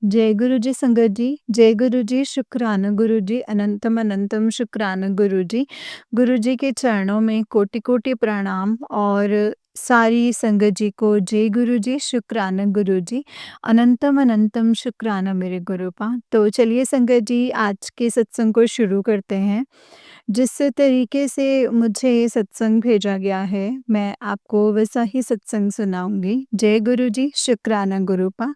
जय गुरु जी संगत जी, जय गुरु जी, शुक्राना गुरु जी, अनंतम अनंतम शुक्राना गुरु जी। गुरु जी के चरणों में कोटि-कोटि प्रणाम और सारी संगत जी को जय गुरु जी, शुक्राना गुरु जी, अनंतम अनंतम शुक्राना मेरे गुरुपा। तो चलिए संगत जी आज के सत्संग को शुरू करते हैं। जिस तरीके से मुझे ये सत्संग भेजा गया है, मैं आपको वैसा ही सत्संग सुनाऊँगी। जय गुरु जी, शुक्राना गुरुपा।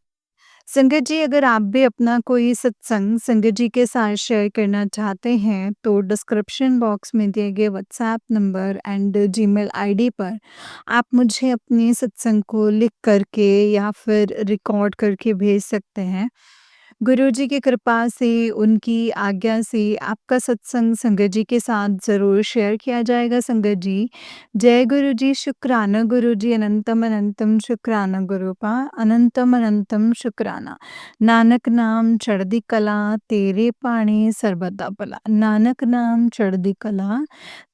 संगत जी अगर आप भी अपना कोई सत्संग संगत जी के साथ शेयर करना चाहते हैं तो डिस्क्रिप्शन बॉक्स में दिए गए WhatsApp number and Gmail ID पर आप मुझे अपने सत्संग को लिख करके या फिर रिकॉर्ड करके भेज सकते हैं। गुरु जी की कृपा से उनकी आज्ञा से आपका सत्संग संगत जी के साथ ज़रूर शेयर किया जाएगा संगत जी। जय गुरु जी, शुक्राना गुरु जी, अनंतम अनंतम शुक्राना गुरुपा, अनंतम अनंतम शुक्राना। नानक नाम चढ़दी कला तेरे पाणी सर्बदा भला, नानक नाम चढ़दी कला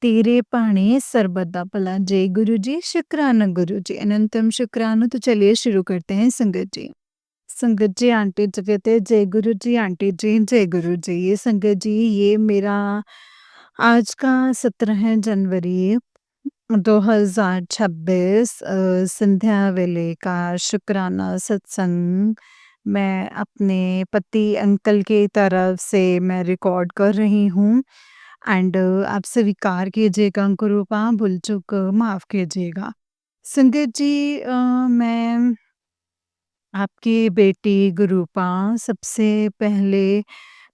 तेरे पाणी सर्बदा भला। जय गुरु जी, शुक्राना गुरु जी, अनंतम शुक्राना। तो चलिए शुरू करते हैं संगत जी। संगत जी आंटी जी कहते हैं जय गुरु जी, आंटी जी जय गुरु जी। ये संगत जी ये मेरा आज का 17 जनवरी 2026 संध्या वेले का शुक्राना सत्संग मैं अपने पति अंकल की तरफ से मैं रिकॉर्ड कर रही हूँ एंड आप स्वीकार कीजिएगा गुरुपा, भूल चूक माफ़ कीजिएगा। संगत जी मैं आपकी बेटी गुरूपा सबसे पहले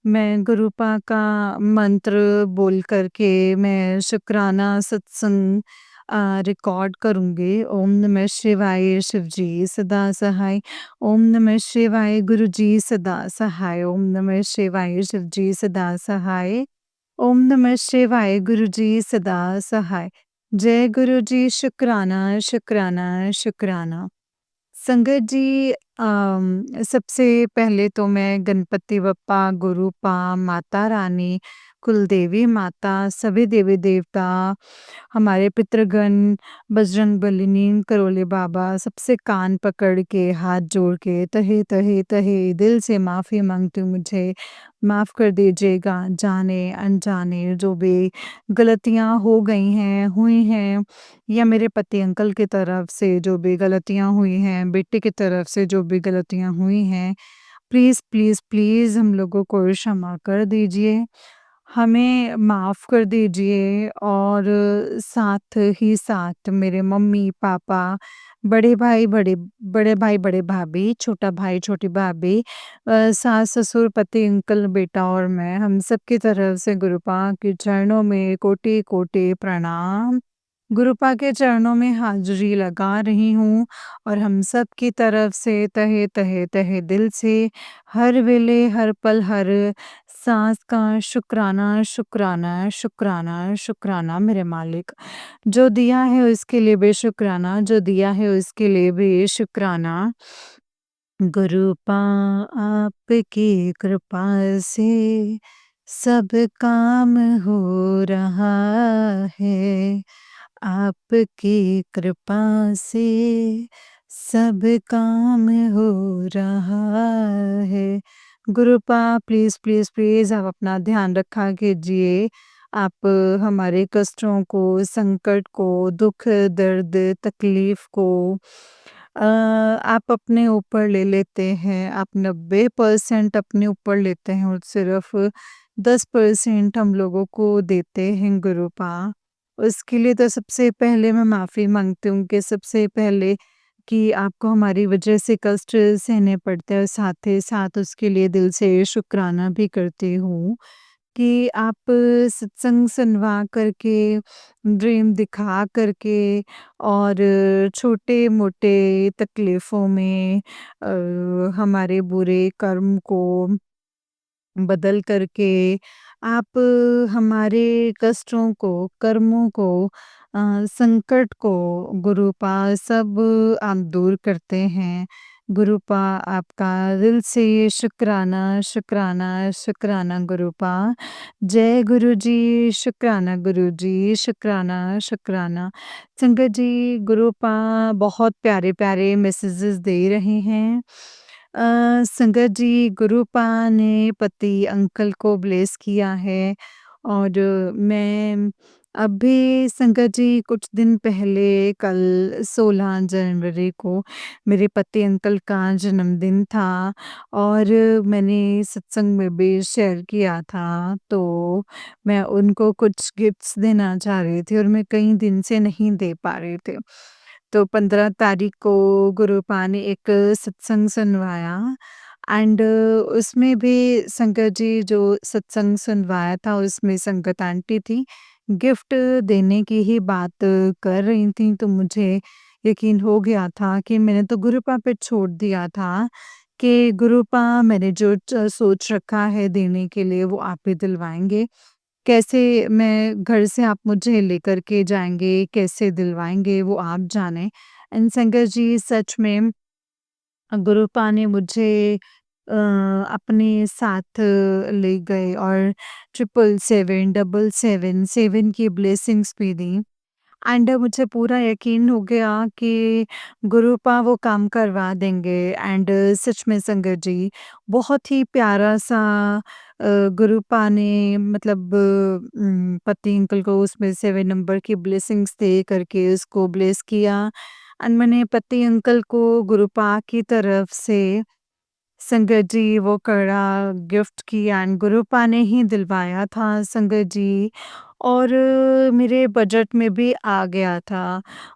मैं गुरूपा का मंत्र बोल कर के मैं शुक्राना सत्संग रिकॉर्ड करूँगी। ओम नमः शिवाय शिव जी सदा सहाय, ओम नमः शिवाय गुरु जी सदा सहाय, ओम नमः शिवाय शिव जी सदा सहाय, ओम नमः शिवाय गुरु जी सदा सहाय। जय गुरु जी, शुक्राना शुक्राना शुक्राना। संगत जी सबसे पहले तो मैं गणपति बप्पा, गुरूपा, माता रानी, कुलदेवी माता, सभी देवी-देवता, हमारे पितृगण, बजरंगबली, करोले बाबा सबसे कान पकड़ के, हाथ जोड़ के तहे तहे तहे दिल से माफ़ी माँगती हूँ, मुझे माफ़ कर दीजिएगा जाने-अनजाने जो भी गलतियाँ हो गई हैं, हुई हैं या मेरे पति अंकल की तरफ से जो भी गलतियाँ हुई हैं, बेटे की तरफ से जो भी गलतियाँ हुई हैं, प्लीज़, प्लीज़, प्लीज़ हम लोगों को क्षमा कर दीजिए। हमें माफ़ कर दीजिए और साथ ही साथ मेरे मम्मी-पापा, बड़े भाई, बड़े भाई, बड़े भाभी, छोटा भाई, छोटी भाभी, सास-ससुर, पति, अंकल, बेटा और मैं, हम सबकी तरफ से गुरुपा के चरणों में कोटि-कोटि प्रणाम। गुरुपा के चरणों में हाज़री लगा रही हूँ और हम सब की तरफ से तहे तहे तहे दिल से हर वेले, हर पल, हर साँस का शुक्राना, शुक्राना, शुक्राना, शुक्राना मेरे मालिक। जो दिया है उसके लिए भी शुक्राना, जो दिया है उसके लिए भी शुक्राना। गुरुपा आपकी कृपा से सब काम हो रहा है। आपकी कृपा से सब काम हो रहा है। गुरुपा प्लीज़, प्लीज़, प्लीज़ आप अपना ध्यान रखा कीजिए। आप हमारे कष्टों को, संकट को, दुःख, दर्द, तकलीफ़ को आप अपने ऊपर ले लेते हैं। आप 90% अपने ऊपर लेते हैं और सिर्फ़ 10% हम लोगों को देते हैं गुरुपा। उसके लिए तो सबसे पहले मैं माफ़ी माँगती हूँ कि सबसे पहले कि आपको हमारी वजह से कष्ट सहने पड़ते हैं और साथ ही साथ उसके लिए दिल से शुक्राना भी करती हूँ कि आप सत्संग सुनवा करके, ड्रीम दिखा करके और छोटे-मोटे तकलीफ़ों में हमारे बुरे कर्म को बदल करके आप हमारे कष्टों को, कर्मों को संकट को गुरुपा सब आप दूर करते हैं। गुरुपा आपका दिल से शुक्राना, शुक्राना, शुक्राना गुरुपा। जय गुरु जी, शुक्राना गुरु जी, शुक्राना, शुक्राना। संगत जी गुरुपा बहुत प्यारे-प्यारे मैसेजेस दे रहे हैं। संगत जी, गुरुपा ने पति अंकल को ब्लेस किया है और मैं अभी संगत जी कुछ दिन पहले कल 16 जनवरी को मेरे पति अंकल का जन्मदिन था और मैंने सत्संग में भी शेयर किया था, तो मैं उनको कुछ गिफ्ट्स देना चाह रही थी और मैं कई दिन से नहीं दे पा रही थी। तो 15 तारीख को गुरुपा ने एक सत्संग सुनवाया एंड उसमें भी संगत जी जो सत्संग सुनवाया था उसमें संगत आंटी थी। गिफ्ट देने की ही बात कर रही थी तो मुझे यकीन हो गया था कि मैंने तो गुरुपा पे छोड़ दिया था कि गुरुपा मैंने जो सोच रखा है देने के लिए वो आप ही दिलवाएँगे। कैसे मैं घर से आप मुझे लेकर के जाएँगे, कैसे दिलवाएँगे वो आप जानें। एंड संगत जी सच में गुरुपा ने मुझे अपने साथ ले गए और 777, 777, 7 की ब्लेसिंग्स भी दी। एंड मुझे पूरा यकीन हो गया कि गुरुपा वो काम करवा देंगे एंड सच में संगत जी बहुत ही प्यारा-सा गुरुपा ने मतलब पति अंकल को उसमें 7 नंबर की ब्लेसिंग्स दे करके उसको ब्लेस किया एंड मैंने पति अंकल को गुरुपा की तरफ से संगत जी वो कड़ा गिफ्ट किया एंड गुरुपा ने ही दिलवाया था संगत जी और मेरे बजट में भी आ गया था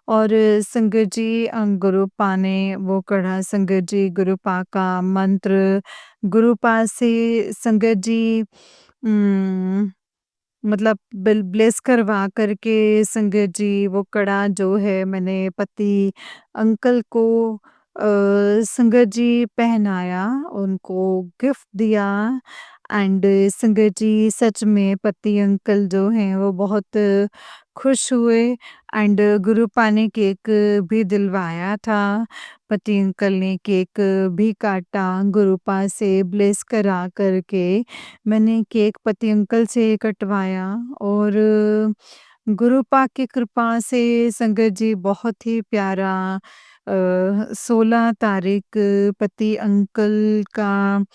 और संगत जी गुरुपा ने वो कड़ा संगत जी गुरुपा का मंत्र गुरुपा से संगत जी मतलब ब्लेस करवा करके संगत जी वो कड़ा जो है मैंने पति अंकल को संगत जी पहनाया, उनको गिफ्ट दिया एंड संगत जी सच में पति अंकल जो हैं वो बहुत खुश हुए एंड गुरुपा ने केक भी दिलवाया था। पति अंकल ने केक भी काटा गुरुपा से ब्लेस करा करके मैंने केक पति अंकल से कटवाया और गुरुपा की कृपा से संगत जी बहुत ही प्यारा 16 तारीख पति अंकल का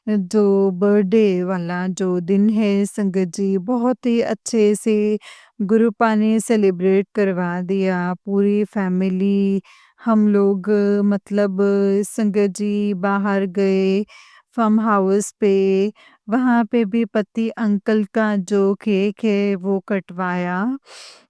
जो बर्थडे वाला जो दिन है संगत जी बहुत ही अच्छे से गुरुपा ने सेलिब्रेट करवा दिया पूरी फैमिली हम लोग मतलब संगत जी बाहर गए फार्म हाउस पे वहाँ पे भी पति अंकल का जो केक है वो कटवाया।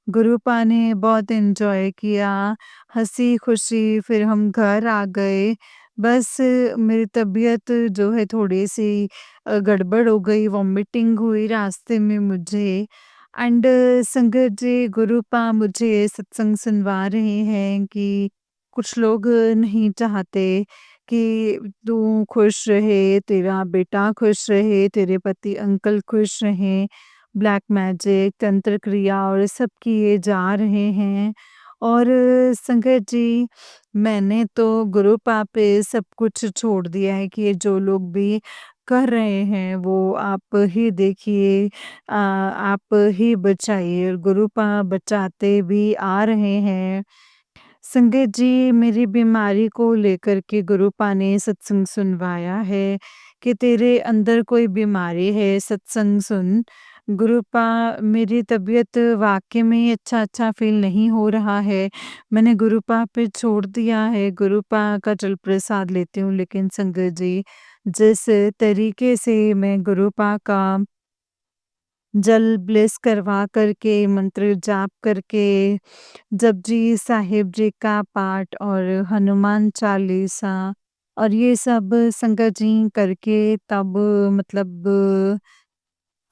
गुरुपा ने बहुत एन्जॉय किया, हँसी-खुशी फिर हम घर आ गए। बस मेरी तबीयत जो है थोड़ी-सी गड़बड़ हो गई, वॉमिटिंग हुई रास्ते में मुझे एंड संगत जी गुरुपा मुझे सत्संग सुनवा रहे हैं कि कुछ लोग नहीं चाहते कि तू खुश रहे, तेरा बेटा खुश रहे, तेरे पति अंकल खुश रहें। ब्लैक मैजिक, तंत्र क्रिया और सब किए जा रहे हैं और संगत जी मैंने तो गुरुपा पे सब कुछ छोड़ दिया है कि ये जो लोग भी कर रहे हैं वो आप ही देखिए आप ही बचाइए। गुरुपा बचाते भी आ रहे हैं। संगत जी मेरी बीमारी को लेकर के गुरुपा ने सत्संग सुनवाया है कि तेरे अंदर कोई बीमारी है सत्संग सुन। गुरुपा मेरी तबीयत वाक़ई में ही अच्छा-अच्छा फ़ील नहीं हो रहा है। मैंने गुरुपा पे छोड़ दिया है, गुरुपा का जल प्रसाद लेती हूँ लेकिन संगत जी जिस तरीके से मैं गुरुपा का जल ब्लेस करवा करके मंत्र जाप करके जपजी साहिब जी का पाठ और हनुमान चालीसा और ये सब संगत जी करके तब मतलब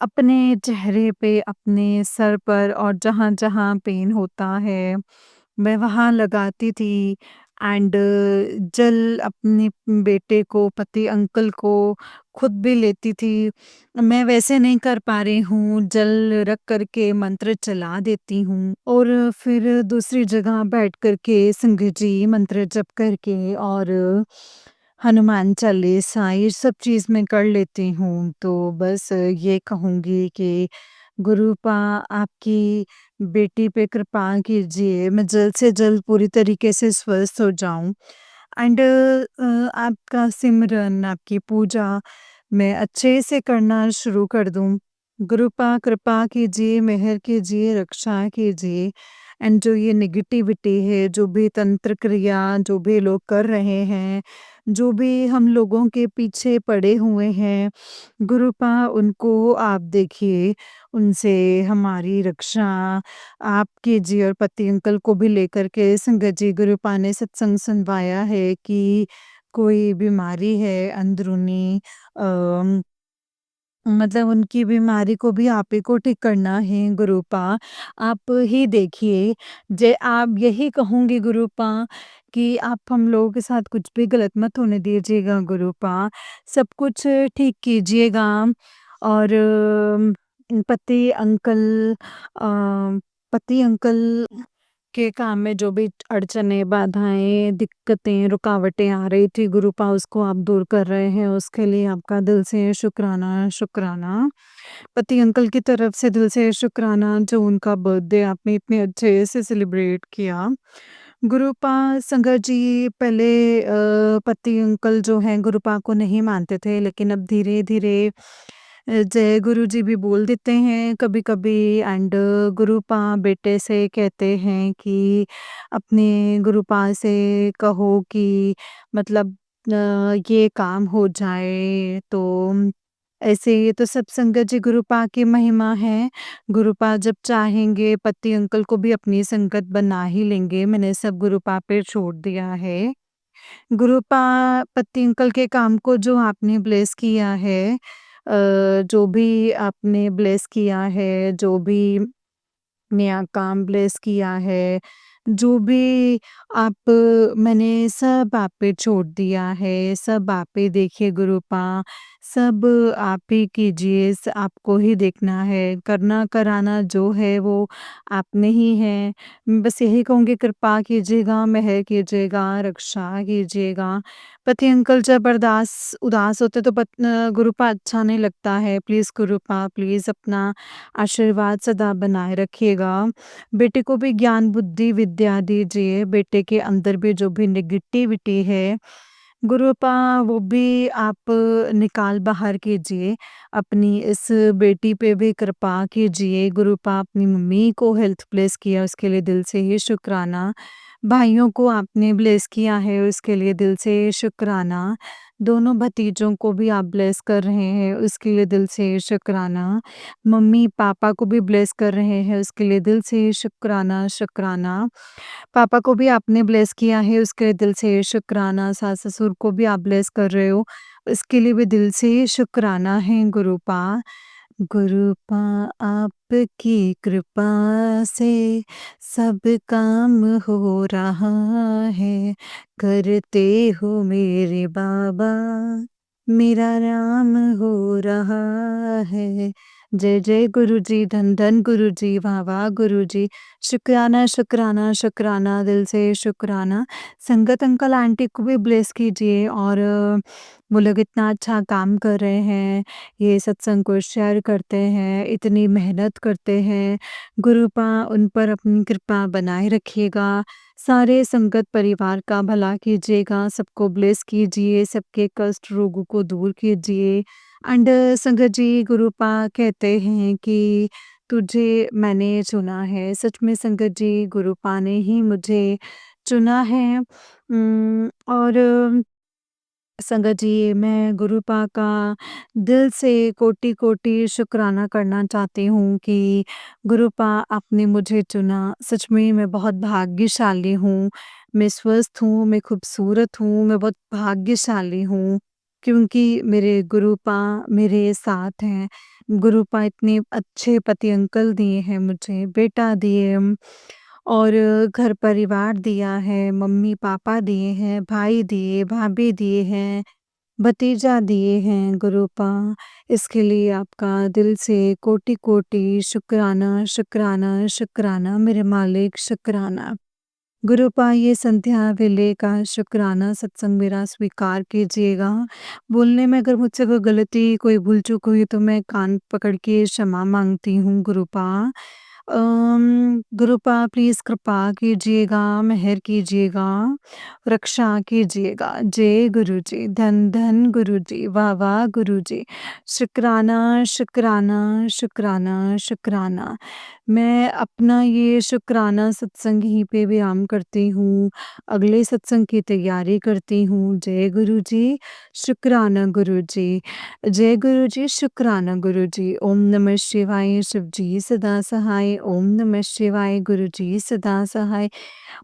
अपने चेहरे पे, अपने सर पर और जहाँ-जहाँ पेन होता है, मैं वहाँ लगाती थी एंड जल अपने बेटे को, पति अंकल को खुद भी लेती थी। मैं वैसे नहीं कर पा रही हूँ, जल रख कर के मंत्र चला देती हूँ और फिर दूसरी जगह बैठ कर के संगत जी मंत्र जप करके और हनुमान चालीसा ये सब चीज़ मैं कर लेती हूँ। तो बस ये कहूँगी कि गुरुपा आपकी बेटी पे कृपा कीजिए, मैं जल्द से जल्द पूरी तरीके से स्वस्थ हो जाऊँ एंड आपका सिमरन, आपकी पूजा मैं अच्छे से करना शुरू कर दूँ। गुरुपा कृपा कीजिए, मेहर कीजिए, रक्षा कीजिए एंड जो ये नेगेटिविटी है, जो भी तंत्र क्रिया जो भी लोग कर रहे हैं, जो भी हम लोगों के पीछे पड़े हुए हैं, गुरुपा उनको आप देखिए, उनसे हमारी रक्षा आप कीजिए और पति अंकल को भी लेकर के संगत जी गुरुपा ने सत्संग सुनवाया है कि कोई बीमारी है अंदरूनी अ, मतलब उनकी बीमारी को भी आप ही को ठीक करना है गुरुपा। आप ही देखिए, जे आप यही कहूँगी गुरुपा कि आप हम लोगों के साथ कुछ भी गलत मत होने दीजिएगा गुरुपा। सब कुछ ठीक कीजिएगा और पति अंकल अ, पति अंकल के काम में जो भी अड़चनें, बाधाएँ, दिक्कतें, रुकावटें आ रही थी गुरुपा उसको आप दूर कर रहे हैं, उसके लिए आपका दिल से शुक्राना, शुक्राना। पति अंकल की तरफ से दिल से शुक्राना जो उनका बर्थडे आपने इतने अच्छे से सेलिब्रेट किया। गुरुपा संगत जी पहले पति अंकल जो हैं गुरुपा को नहीं मानते थे लेकिन अब धीरे-धीरे जय गुरु जी भी बोल देते हैं कभी-कभी एंड गुरुपा बेटे से कहते हैं कि अपने गुरुपा से कहो कि मतलब ये काम हो जाए तो ऐसे ये तो सब संगत जी गुरुपा की महिमा है। गुरुपा जब चाहेंगे पति अंकल को भी अपनी संगत बना ही लेंगे। मैंने सब गुरुपा पे छोड़ दिया है। गुरुपा पति अंकल के काम को जो आपने ब्लेस किया है जो भी आपने ब्लेस किया है, जो भी नया काम ब्लेस किया है, जो भी आप मैंने सब आप पे छोड़ दिया है, सब आप पे देखिए गुरुपा, सब आप ही कीजिए, आपको ही देखना है, करना कराना जो है वो आपने ही है। मैं बस यही कहूँगी कृपा कीजिएगा, मेहर कीजिएगा, रक्षा कीजिएगा। पति अंकल जब उदास होते तो गुरुपा अच्छा नहीं लगता है। प्लीज़ गुरुपा प्लीज़ अपना आशीर्वाद सदा बनाए रखिएगा। बेटे को भी ज्ञान, बुद्धि, विद्या दीजिए। बेटे के अंदर भी जो भी नेगेटिविटी है, गुरुपा वो भी आप निकाल बाहर कीजिए। अपनी इस बेटी पे भी कृपा कीजिए। गुरुपा अपनी मम्मी को हेल्थ ब्लेस किया उसके लिए दिल से ही शुक्राना। भाइयों को आपने ब्लेस किया है उसके लिए दिल से शुक्राना। दोनों भतीजों को भी आप ब्लेस कर रहे हैं उसके लिए दिल से शुक्राना। मम्मी-पापा को भी ब्लेस कर रहे हैं उसके लिए दिल से शुक्राना, शुक्राना। पापा को भी आपने ब्लेस किया है उसके लिए दिल से शुक्राना, सास-ससुर को भी आप ब्लेस कर रहे हो, इसके लिए भी दिल से शुक्राना है गुरुपा। गुरुपा आपकी कृपा से सब काम हो रहा है, करते हो मेरे बाबा, मेरा राम हो रहा है। जय जय गुरुजी, धन धन गुरुजी, वाह वाह गुरुजी। शुक्राना, शुक्राना, शुक्राना, दिल से शुक्राना। संगत अंकल आंटी को भी ब्लेस कीजिए और वो लोग इतना अच्छा काम कर रहे हैं, ये सत्संग को शेयर करते हैं, इतनी मेहनत करते हैं। गुरुपा उन पर अपनी कृपा बनाए रखिएगा। सारे संगत परिवार का भला कीजिएगा, सबको ब्लेस कीजिए, सबके कष्ट रोगों को दूर कीजिए। एंड संगत जी गुरुपा कहते हैं कि तुझे मैंने चुना है। सच में संगत जी गुरुपा ने ही मुझे चुना है। और संगत जी मैं गुरुपा का दिल से कोटि-कोटि शुक्राना करना चाहती हूँ कि गुरुपा आपने मुझे चुना। सच में मैं बहुत भाग्यशाली हूँ। मैं स्वस्थ हूँ, मैं खूबसूरत हूँ, मैं बहुत भाग्यशाली हूँ क्योंकि मेरे गुरुपा मेरे साथ हैं। गुरुपा इतने अच्छे पति अंकल दिए हैं मुझे, बेटा दिए और घर परिवार दिया है, मम्मी-पापा दिए हैं, भाई दिए, भाभी दिए हैं, भतीजा दिए हैं गुरुपा। इसके लिए आपका दिल से कोटि-कोटि शुक्राना, शुक्राना, शुक्राना मेरे मालिक शुक्राना। गुरुपा ये संध्या वेले का शुक्राना सत्संग मेरा स्वीकार कीजिएगा। बोलने में अगर मुझसे कोई गलती, कोई भूल-चूक हुई तो मैं कान पकड़ के क्षमा माँगती हूँ गुरुपा। गुरुपा प्लीज़ कृपा कीजिएगा, मेहर कीजिएगा, रक्षा कीजिएगा। जय गुरुजी, धन धन गुरुजी, वाह वाह गुरुजी। शुक्राना, शुक्राना, शुक्राना, शुक्राना। मैं अपना ये शुक्राना सत्संग यहीं पे विराम करती हूँ। अगले सत्संग की तैयारी करती हूँ। जय गुरुजी, शुक्राना गुरुजी। जय गुरुजी, शुक्राना गुरुजी। ओम नमः शिवाय, शिवजी सदा सहाय। ओम नमः शिवाय, गुरुजी सदा सहाय।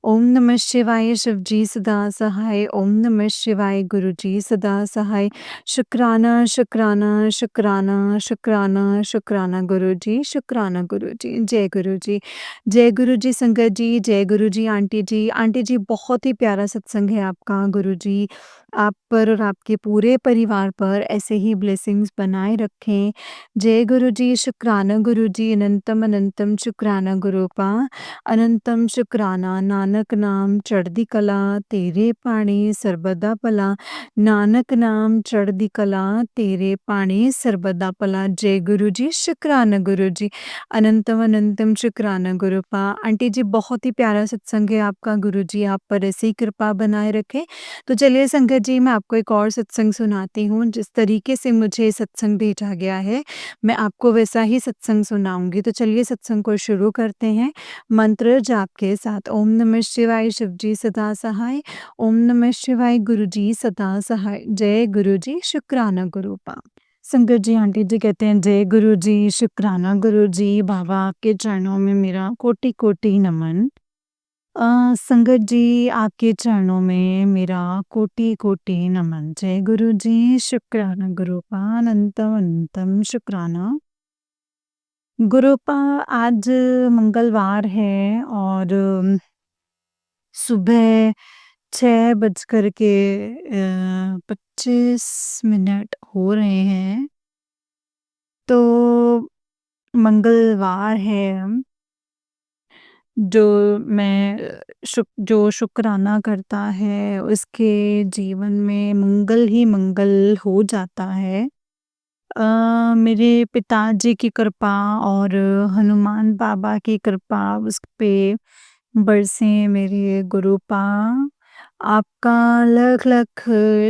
ओम नमः शिवाय, शिवजी सदा सहाय। ओम नमः शिवाय, गुरुजी सदा सहाय। शुक्राना, शुक्राना, शुक्राना, शुक्राना, शुक्राना गुरुजी, शुक्राना गुरुजी। जय गुरुजी। जय गुरुजी संगत जी, जय गुरुजी आंटी जी। आंटी जी बहुत ही प्यारा सत्संग है आपका गुरुजी। आप पर और आपके पूरे परिवार पर ऐसे ही ब्लेसिंग्स बनाए रखें। जय गुरुजी, शुक्राना गुरुजी, अनंतम अनंतम शुक्राना गुरुपा। अनंतम शुक्राना नानक नाम चढ़दी कला, तेरे पाणी सर्बदा भला। नानक नाम चढ़दी कला, तेरे पाणी सर्बदा भला। जय गुरु जी, शुक्राना गुरु जी। अनंतम अनंतम शुक्राना गुरुपा। आंटी जी बहुत ही प्यारा सत्संग है आपका, गुरु जी आप पर ऐसी ही कृपा बनाए रखें। तो चलिए संगत जी, मैं आपको एक और सत्संग सुनाती हूँ। जिस तरीके से मुझे सत्संग भेजा गया है, मैं आपको वैसा ही सत्संग सुनाऊँगी। तो चलिए सत्संग को शुरू करते हैं। मंत्र जाप के साथ। ओम नमः शिवाय, शिवजी सदा सहाय। ओम नमः शिवाय, गुरुजी सदा सहाय। जय गुरुजी, शुक्राना गुरुपा। संगत जी आंटी जी कहते हैं जय गुरुजी, शुक्राना गुरुजी, बाबा आपके चरणों में मेरा कोटि-कोटि नमन। संगत जी आपके चरणों में मेरा कोटि-कोटि नमन। जय गुरुजी, शुक्राना गुरुपा, अनंतम अनंतम शुक्राना। गुरुपा आज मंगलवार है और सुबह 6 बज कर के 25 मिनट हो रहे हैं। तो मंगलवार है। जो शुक्राना करता है उसके जीवन में मंगल ही मंगल हो जाता है। मेरे पिताजी की कृपा और हनुमान बाबा की कृपा उस पे बरसे मेरे गुरुपा। आपका लख लख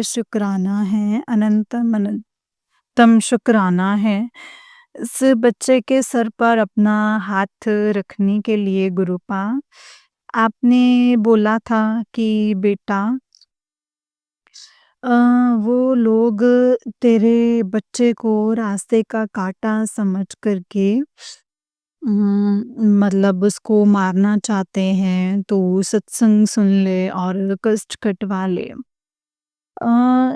शुक्राना है, अनंतम अनंतम शुक्राना है। इस बच्चे के सर पर अपना हाथ रखने के लिए गुरुपा। आपने बोला था कि बेटा अ, वो लोग तेरे बच्चे को रास्ते का काँटा समझ कर के मतलब उसको मारना चाहते हैं, तो सत्संग सुन ले और कष्ट कटवा ले। अ,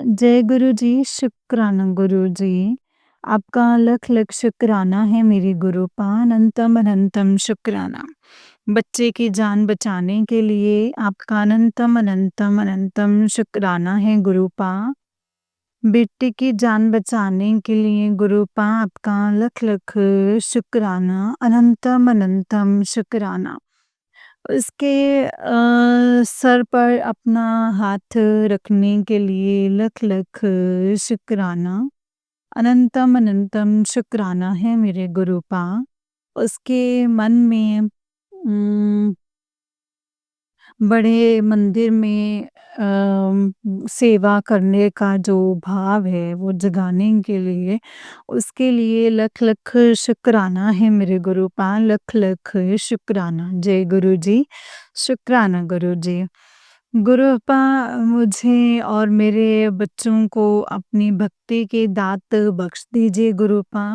जय गुरु जी, शुक्राना गुरु जी। आपका लख लख शुक्राना है मेरे गुरुपा, अनंतम अनंतम शुक्राना। बच्चे की जान बचाने के लिए आपका अनंतम अनंतम अनंतम शुक्राना है गुरुपा। बेटे की जान बचाने के लिए गुरुपा आपका लख लख शुक्राना, अनंतम अनंतम शुक्राना। उसके सर पर अपना हाथ रखने के लिए लख लख शुक्राना, अनंतम अनंतम शुक्राना है मेरे गुरुपा। उसके मन में बड़े मंदिर में सेवा करने का जो भाव है वो जगाने के लिए उसके लिए लख लख शुक्राना है मेरे गुरुपा, लख लख शुक्राना। जय गुरु जी, शुक्राना गुरु जी। गुरुपा मुझे और मेरे बच्चों को अपनी भक्ति के दात बख्श दीजिए गुरुपा।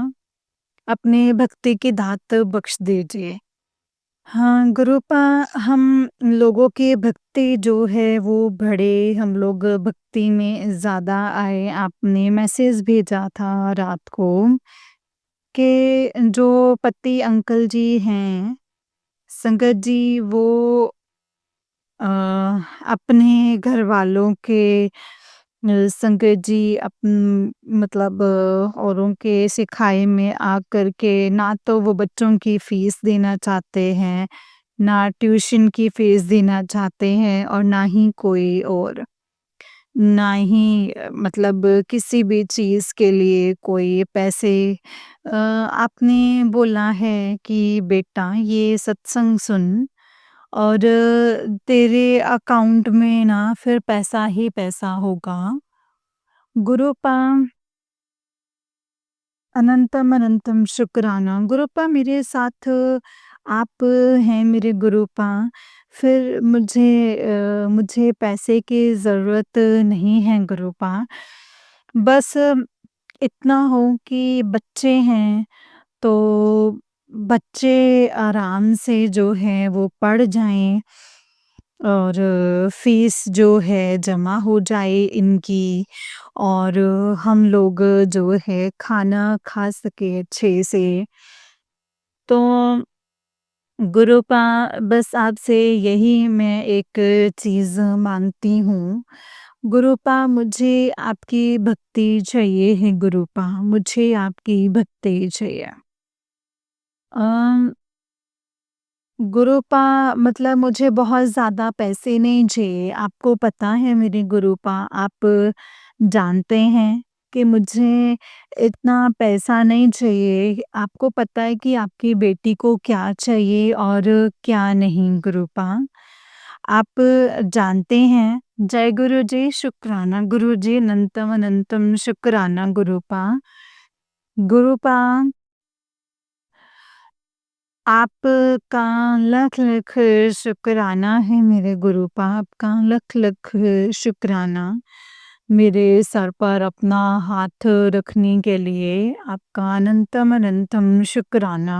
अपने भक्ति के दात बख्श दीजिए। हाँ, गुरुपा हम लोगों की भक्ति जो है वो बढ़े, हम लोग भक्ति में ज़्यादा आए। आपने मैसेज भेजा था रात को कि जो पति अंकल जी हैं, संगत जी वो अ, अपने घरवालों के संगत जी मतलब औरों के सिखाए में आकर के ना तो वो बच्चों की फीस देना चाहते हैं, ना ट्यूशन की फीस देना चाहते हैं और ना ही कोई और। ना ही मतलब किसी भी चीज़ के लिए कोई पैसे आपने बोला है कि बेटा ये सत्संग सुन और तेरे अकाउंट में ना फिर पैसा ही पैसा होगा। गुरुपा अनंतम अनंतम शुक्राना। गुरुपा मेरे साथ आप हैं मेरे गुरुपा। फिर मुझे पैसे की ज़रूरत नहीं है गुरुपा। बस इतना हो कि बच्चे हैं तो बच्चे आराम से जो है वो पढ़ जाएँ और फ़ीस जो है जमा हो जाए इनकी और हम लोग जो है खाना खा सके अच्छे से। तो गुरुपा बस आपसे यही मैं एक चीज़ माँगती हूँ। गुरुपा मुझे आपकी भक्ति चाहिए है गुरुपा, मुझे आपकी भक्ति चाहिए। अ, गुरुपा मतलब मुझे बहुत ज़्यादा पैसे नहीं चाहिए। आपको पता है मेरे गुरुपा, आप जानते हैं कि मुझे इतना पैसा नहीं चाहिए। आपको पता है कि आपकी बेटी को क्या चाहिए और क्या नहीं गुरुपा। आप जानते हैं। जय गुरु जी, शुक्राना गुरु जी, अनंतम अनंतम शुक्राना गुरुपा। गुरुपा आपका लख-लख शुक्राना है मेरे गुरुपा, आपका लख-लख शुक्राना। मेरे सर पर अपना हाथ रखने के लिए आपका अनंतम अनंतम शुक्राना।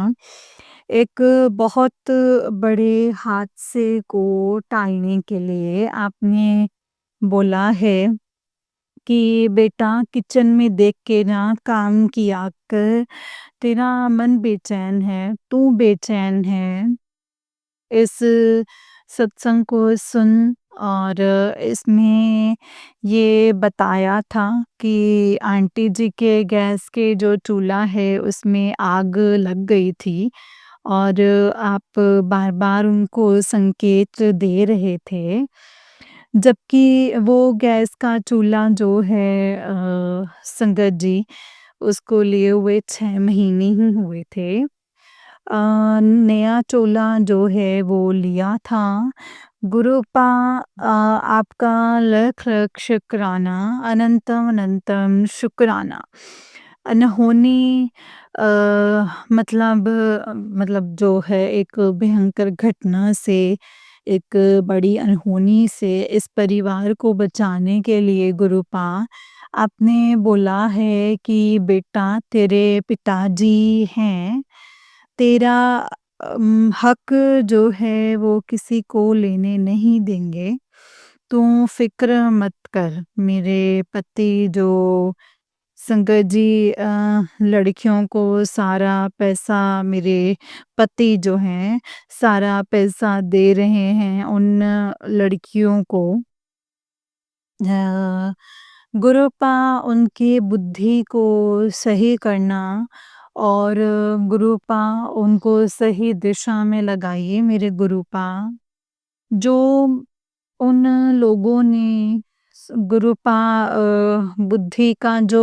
एक बहुत बड़े हादसे को टालने के लिए आपने बोला है कि बेटा किचन में देख के ना काम किया कर, तेरा मन बेचैन है, तू बेचैन है। इस सत्संग को सुन और इसमें ये बताया था कि आंटी जी के गैस के जो चूल्हा है उसमें आग लग गई थी और आप बार-बार उनको संकेत दे रहे थे। जबकि वो गैस का चूल्हा जो है संगत जी उसको लिए हुए 6 महीने ही हुए थे। नया चोला जो है वो लिया था। गुरुपा आपका लख लख शुक्राना, अनंतम अनंतम शुक्राना। अनहोनी अ, मतलब जो है एक भयंकर घटना से, एक बड़ी अनहोनी से इस परिवार को बचाने के लिए गुरुपा आपने बोला है कि बेटा तेरे पिताजी हैं, तेरा हक जो है वो किसी को लेने नहीं देंगे। तू फ़िक्र मत कर। मेरे पति जो संगत जी लड़कियों को सारा पैसा मेरे पति जो हैं सारा पैसा दे रहे हैं उन लड़कियों को। गुरुपा उनकी बुद्धि को सही करना और गुरुपा उनको सही दिशा में लगाइए मेरे गुरुपा। जो उन लोगों ने गुरुपा बुद्धि का जो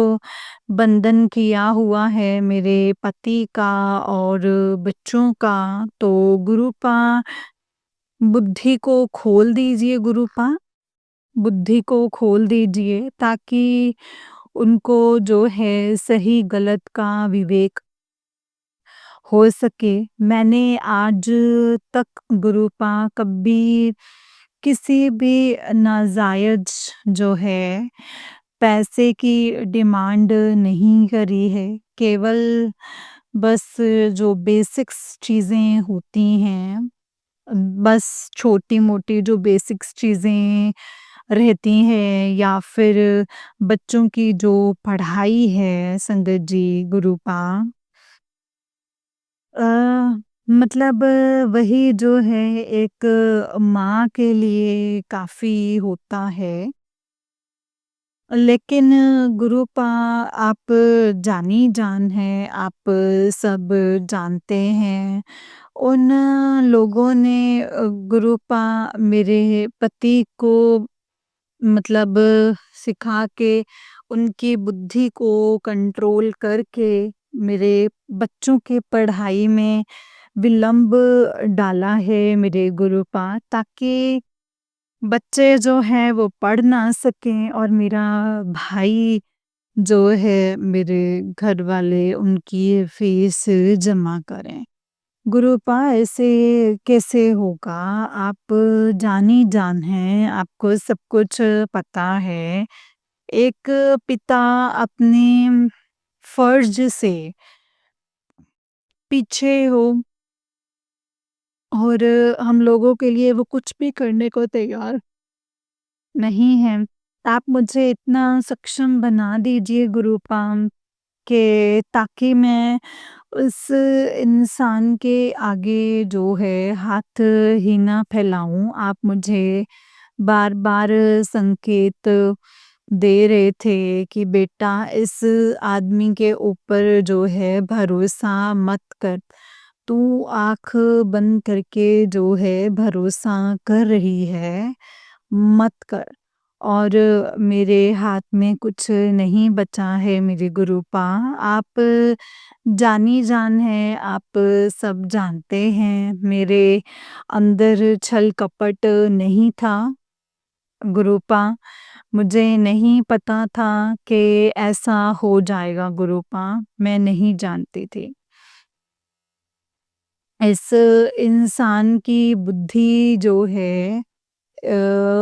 बंधन किया हुआ है मेरे पति का और बच्चों का, तो गुरुपा बुद्धि को खोल दीजिए गुरुपा। बुद्धि को खोल दीजिए ताकि उनको जो है सही गलत का विवेक हो सके। मैंने आज तक गुरुपा कभी किसी भी नाजायज़ जो है पैसे की डिमांड नहीं करी है। केवल बस जो बेसिक्स चीज़ें होती हैं, बस छोटी-मोटी जो बेसिक्स चीज़ें रहती हैं या फिर बच्चों की जो पढ़ाई है संगत जी गुरुपा अ, मतलब वही जो है एक माँ के लिए काफ़ी होता है। लेकिन गुरुपा आप जानी-जान हैं, आप सब जानते हैं। उन लोगों ने गुरुपा मेरे पति को मतलब सिखा के उनकी बुद्धि को कंट्रोल करके मेरे बच्चों के पढ़ाई में विलंब डाला है मेरे गुरुपा, ताकि बच्चे जो हैं वो पढ़ ना सकें और मेरा भाई जो है मेरे घर वाले उनकी फीस जमा करें। गुरुपा ऐसे कैसे होगा? आप जानी जान हैं, आपको सब कुछ पता है। एक पिता अपने फर्ज से पीछे हो और हम लोगों के लिए वो कुछ भी करने को तैयार नहीं है। आप मुझे इतना सक्षम बना दीजिए गुरुपा कि ताकि मैं उस इंसान के आगे जो है हाथ ही ना फैलाऊँ। आप मुझे बार-बार संकेत दे रहे थे कि बेटा इस आदमी के ऊपर जो है भरोसा मत कर। तू आँख बंद करके जो है भरोसा कर रही है, मत कर। और मेरे हाथ में कुछ नहीं बचा है मेरे गुरुपा। आप जानी-जान हैं, आप सब जानते हैं मेरे अंदर छल-कपट नहीं था गुरुपा। मुझे नहीं पता था कि ऐसा हो जाएगा गुरुपा, मैं नहीं जानती थी। इस इंसान की बुद्धि जो है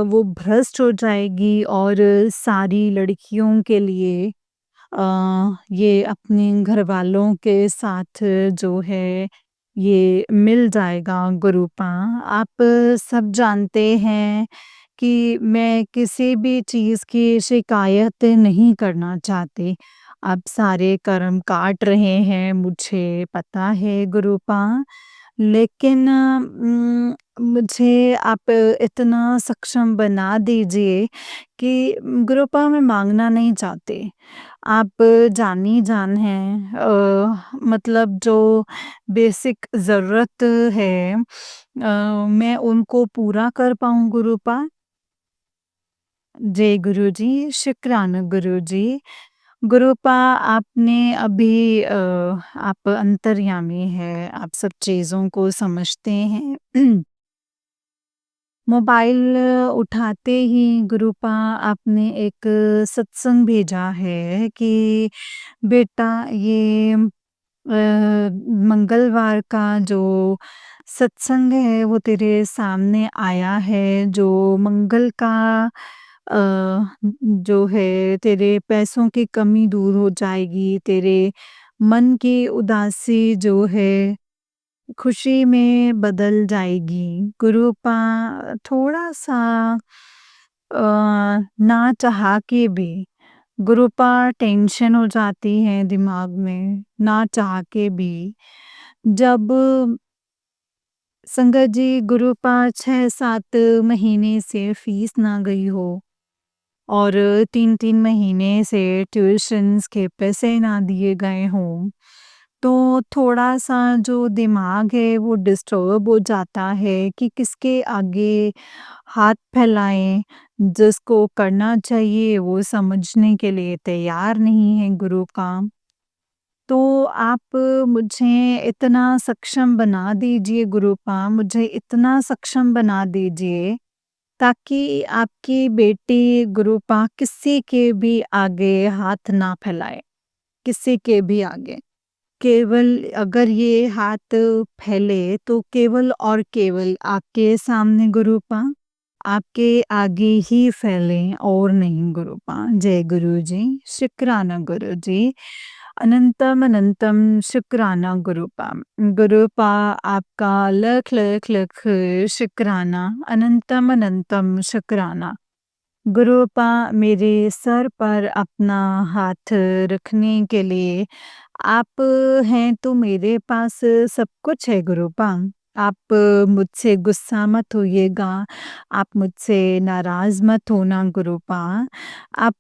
वो भ्रष्ट हो जाएगी और सारी लड़कियों के लिए ये अपने घरवालों के साथ जो है ये मिल जाएगा गुरुपा। आप सब जानते हैं कि मैं किसी भी चीज़ की शिकायत नहीं करना चाहती। आप सारे कर्म काट रहे हैं, मुझे पता है गुरुपा। लेकिन मुझे आप इतना सक्षम बना दीजिए कि गुरुपा मैं माँगना नहीं चाहती। आप जानी जान हैं, मतलब जो बेसिक ज़रूरत है मैं उनको पूरा कर पाऊँ गुरुपा। जय गुरुजी, शुक्राना गुरुजी। गुरुपा आपने अभी आप अंतर्यामी हैं, आप सब चीज़ों को समझते हैं। मोबाइल उठाते ही गुरुपा आपने एक सत्संग भेजा है कि बेटा ये मंगलवार का जो सत्संग है वो तेरे सामने आया है, जो मंगल का अ, जो है तेरे पैसों की कमी दूर हो जाएगी, तेरे मन की उदासी जो है खुशी में बदल जाएगी। गुरुपा थोड़ा-सा ना चाह के भी गुरुपा टेंशन हो जाती है दिमाग में, ना चाह के भी। जब संगत जी गुरुपा 6-7 महीने से फीस ना गई हो और 3-3 महीने से ट्यूशन्स के पैसे ना दिए गए हों, तो थोड़ा-सा जो दिमाग है वो डिस्टर्ब हो जाता है कि किसके आगे हाथ फैलाएँ, जिसको करना चाहिए वो समझने के लिए तैयार नहीं है गुरु का। तो आप मुझे इतना सक्षम बना दीजिए गुरुपा, मुझे इतना सक्षम बना दीजिए ताकि आपकी बेटी गुरुपा किसी के भी आगे हाथ ना फैलाए, किसी के भी आगे। केवल अगर ये हाथ फैले तो केवल और केवल आपके सामने गुरुपा, आपके आगे ही फैलें और नहीं गुरुपा। जय गुरुजी, शुक्राना गुरुजी। अनंतम अनंतम शुक्राना गुरुपा। गुरुपा आपका लख लख लख शुक्राना, अनंतम अनंतम शुक्राना। गुरुपा मेरे सर पर अपना हाथ रखने के लिए आप हैं तो मेरे पास सब कुछ है गुरुपा। आप मुझसे गुस्सा मत होइएगा, आप मुझसे नाराज़ मत होना गुरुपा। आप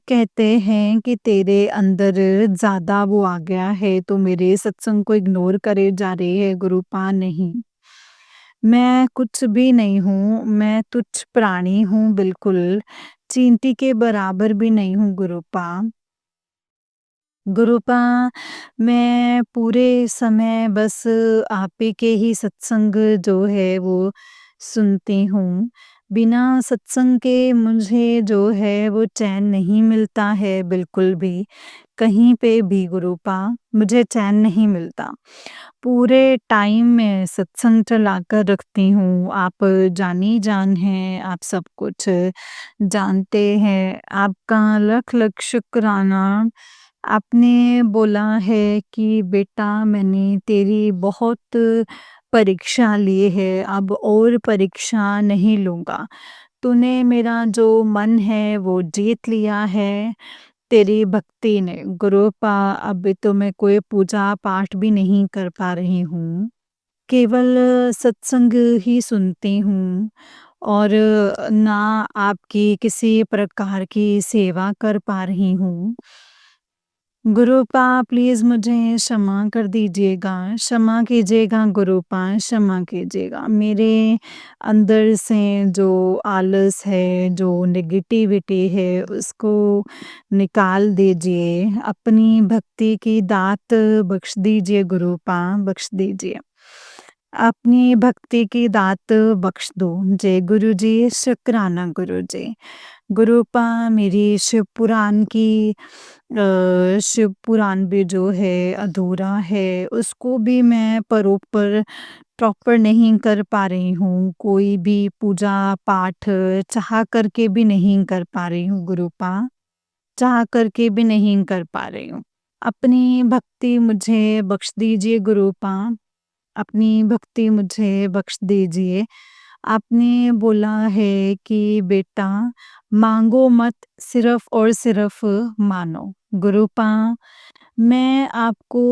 कहते हैं कि तेरे अंदर ज़्यादा वो आ गया है तो मेरे सत्संग को इग्नोर करे जा रही है गुरुपा, नहीं। मैं कुछ भी नहीं हूँ, मैं तुच्छ प्राणी हूँ बिल्कुल। चींटी के बराबर भी नहीं हूँ गुरुपा। गुरुपा, मैं पूरे समय बस आप ही के ही सत्संग जो है वो सुनती हूँ। बिना सत्संग के मुझे जो है वो चैन नहीं मिलता है बिल्कुल भी। कहीं पे भी गुरुपा मुझे चैन नहीं मिलता। पूरे टाइम मैं सत्संग चलाकर रखती हूँ। आप जानी-जान हैं, आप सब कुछ जानते हैं। आपका लख-लख शुक्राना। आपने बोला है कि बेटा मैंने तेरी बहुत परीक्षा ली है, अब और परीक्षा नहीं लूँगा। तूने मेरा जो मन है वो जीत लिया है तेरी भक्ति ने। गुरुपा अभी तो मैं कोई पूजा-पाठ भी नहीं कर पा रही हूँ। केवल सत्संग ही सुनती हूँ और ना आपकी किसी प्रकार की सेवा कर पा रही हूँ। गुरुपा प्लीज़ मुझे क्षमा कर दीजिएगा, क्षमा कीजिएगा गुरुपा, क्षमा कीजिएगा। मेरे अंदर से जो आलस है, जो नेगेटिविटी है उसको निकाल दीजिए। अपनी भक्ति की दात बख्श दीजिए गुरुपा, बख्श दीजिए। अपनी भक्ति की दात बख्श दो। जय गुरुजी, शुक्राना गुरुजी। गुरुपा मेरी शिव पुराण की शिव पुराण भी जो है अधूरा है, उसको भी मैं प्रॉपर नहीं कर पा रही हूँ। कोई भी पूजा-पाठ चाह करके भी नहीं कर पा रही हूँ गुरुपा, चाह करके भी नहीं कर पा रही हूँ। अपनी भक्ति मुझे बख्श दीजिए गुरुपा, अपनी भक्ति मुझे बख्श दीजिए। आपने बोला है कि बेटा माँगो मत सिर्फ़ और सिर्फ़ मानो। गुरुपा मैं आपको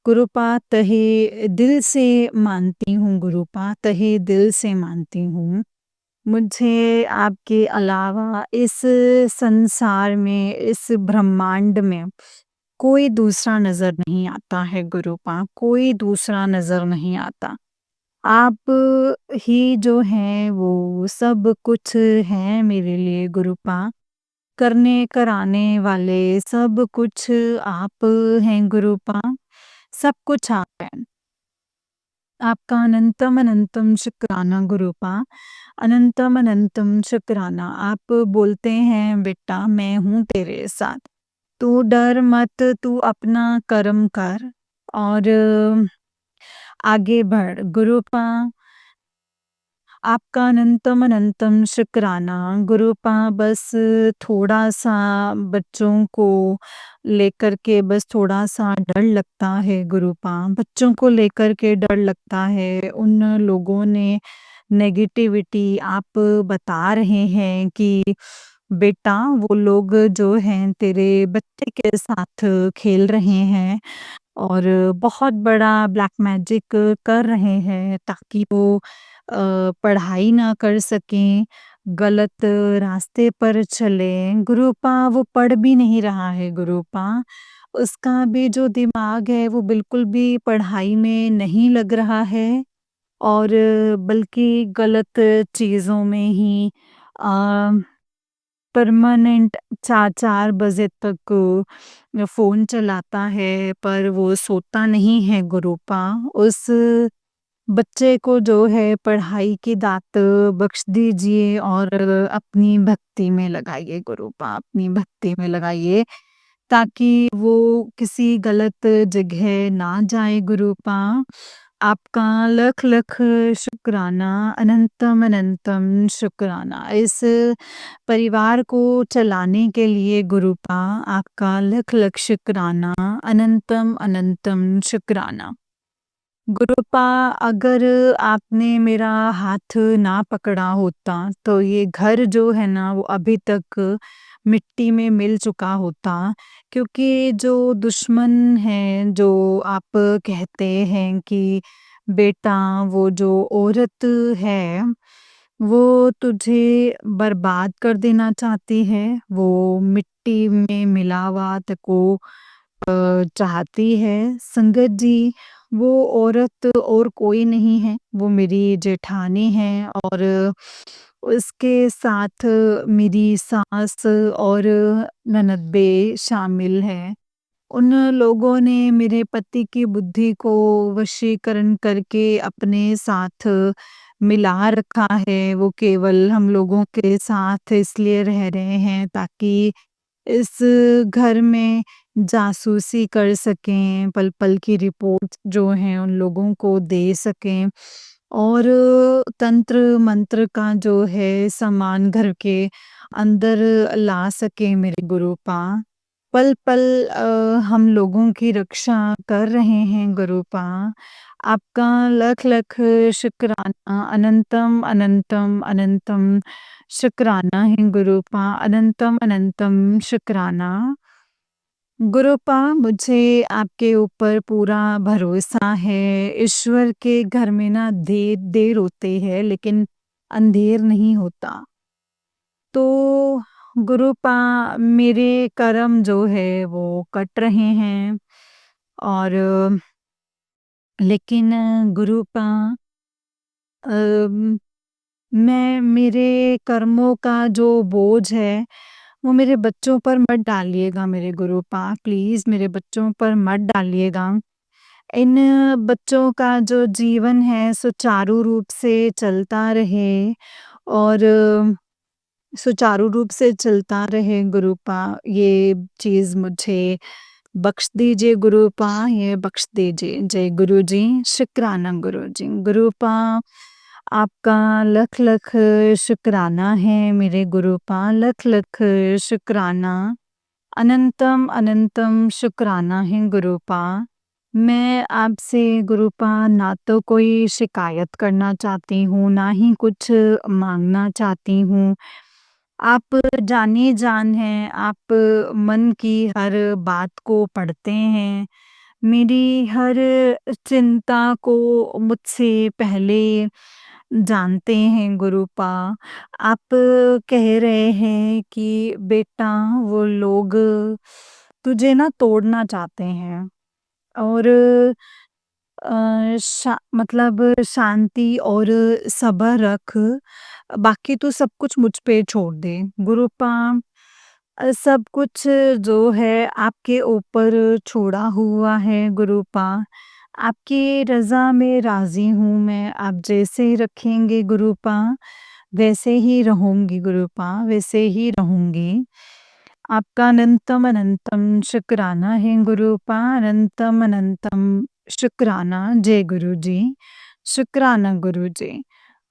गुरुपा तहे दिल से मानती हूँ गुरुपा, तहे दिल से मानती हूँ। मुझे आपके अलावा इस संसार में, इस ब्रह्मांड में कोई दूसरा नज़र नहीं आता है गुरुपा, कोई दूसरा नज़र नहीं आता। आप ही जो हैं वो सब कुछ हैं मेरे लिए गुरुपा। करने कराने वाले सब कुछ आप हैं गुरुपा, सब कुछ आप हैं। आपका अनंतम अनंतम शुक्राना गुरुपा, अनंतम अनंतम शुक्राना। आप बोलते हैं बेटा मैं हूँ तेरे साथ, तू डर मत, तू अपना कर्म कर और आगे बढ़। गुरुपा आपका अनंतम अनंतम शुक्राना। गुरुपा बस थोड़ा-सा बच्चों को लेकर के बस थोड़ा-सा डर लगता है गुरुपा, बच्चों को लेकर के डर लगता है। उन लोगों ने नेगेटिविटी आप बता रहे हैं कि बेटा वो लोग जो हैं तेरे बच्चे के साथ खेल रहे हैं और बहुत बड़ा ब्लैक मैजिक कर रहे हैं ताकि वो पढ़ाई ना कर सकें, गलत रास्ते पर चलें। गुरुपा वो पढ़ भी नहीं रहा है गुरुपा, उसका भी जो दिमाग है वो बिल्कुल भी पढ़ाई में नहीं लग रहा है और बल्कि गलत चीज़ों में ही अ परमानेंट 4-4 बजे तक फ़ोन चलाता है, पर वो सोता नहीं है गुरुपा। उस बच्चे को जो है पढ़ाई की दात बख्श दीजिए और अपनी भक्ति में लगाइए गुरुपा, अपनी भक्ति में लगाइए ताकि वो किसी गलत जगह ना जाए गुरुपा। आपका लख-लख शुक्राना, अनंतम अनंतम शुक्राना। इस परिवार को चलाने के लिए गुरुपा आपका लख-लख शुक्राना, अनंतम अनंतम शुक्राना। गुरुपा अगर आपने मेरा हाथ ना पकड़ा होता तो ये घर जो है ना वो अभी तक मिट्टी में मिल चुका होता क्योंकि जो दुश्मन हैं जो आप कहते हैं कि बेटा वो जो औरत है वो तुझे बर्बाद कर देना चाहती है, वो मिट्टी में मिला हुआ तेको चाहती है। संगत जी वो औरत और कोई नहीं है, वो मेरी जेठानी है और उसके साथ मेरी सास और ननद शामिल हैं। उन लोगों ने मेरे पति की बुद्धि को वशीकरण करके अपने साथ मिला रखा है। वो केवल हम लोगों के साथ इसलिए रह रहे हैं ताकि इस घर में जासूसी कर सकें, पल-पल की रिपोर्ट जो हैं उन लोगों को दे सकें और तंत्र-मंत्र का जो है सामान घर के अंदर ला सकें मेरे गुरुपा। पल-पल हम लोगों की रक्षा कर रहे हैं गुरुपा। आपका लख-लख शुक्राना, अनंतम, अनंतम, अनंतम शुक्राना है गुरुपा, अनंतम, अनंतम शुक्राना। गुरुपा मुझे आपके ऊपर पूरा भरोसा है। ईश्वर के घर में ना देर होती है लेकिन अंधेर नहीं होता। तो गुरुपा मेरे कर्म जो है वो कट रहे हैं और लेकिन गुरुपा अम, मैं मेरे कर्मों का जो बोझ है वो मेरे बच्चों पर मत डालिएगा मेरे गुरुपा, प्लीज़ मेरे बच्चों पर मत डालिएगा। इन बच्चों का जो जीवन है सुचारू रूप से चलता रहे और सुचारू रूप से चलता रहे गुरुपा, ये चीज़ मुझे बख्श दीजिए गुरुपा, ये बख्श दीजिए। जय गुरुजी, शुक्राना गुरुजी। गुरुपा आपका लख-लख शुक्राना है मेरे गुरुपा, लख-लख शुक्राना। अनंतम, अनंतम शुक्राना है गुरुपा। मैं आपसे गुरुपा ना तो कोई शिकायत करना चाहती हूँ, ना ही कुछ माँगना चाहती हूँ। आप जान हैं, आप मन की हर बात को पढ़ते हैं। मेरी हर चिंता को मुझसे पहले जानते हैं गुरुपा। आप कह रहे हैं कि बेटा वो लोग तुझे ना तोड़ना चाहते हैं और मतलब शांति और सब्र रख, बाकी तू सब कुछ मुझ पे छोड़ दे। गुरुपा सब कुछ जो है आपके ऊपर छोड़ा हुआ है गुरुपा। आपकी रज़ा में राज़ी हूँ मैं, आप जैसे रखेंगे गुरुपा, वैसे ही रहूँगी गुरुपा, वैसे ही रहूँगी। आपका अनंतम, अनंतम शुक्राना है गुरुपा, अनंतम, अनंतम शुक्राना। जय गुरुजी, शुक्राना गुरुजी।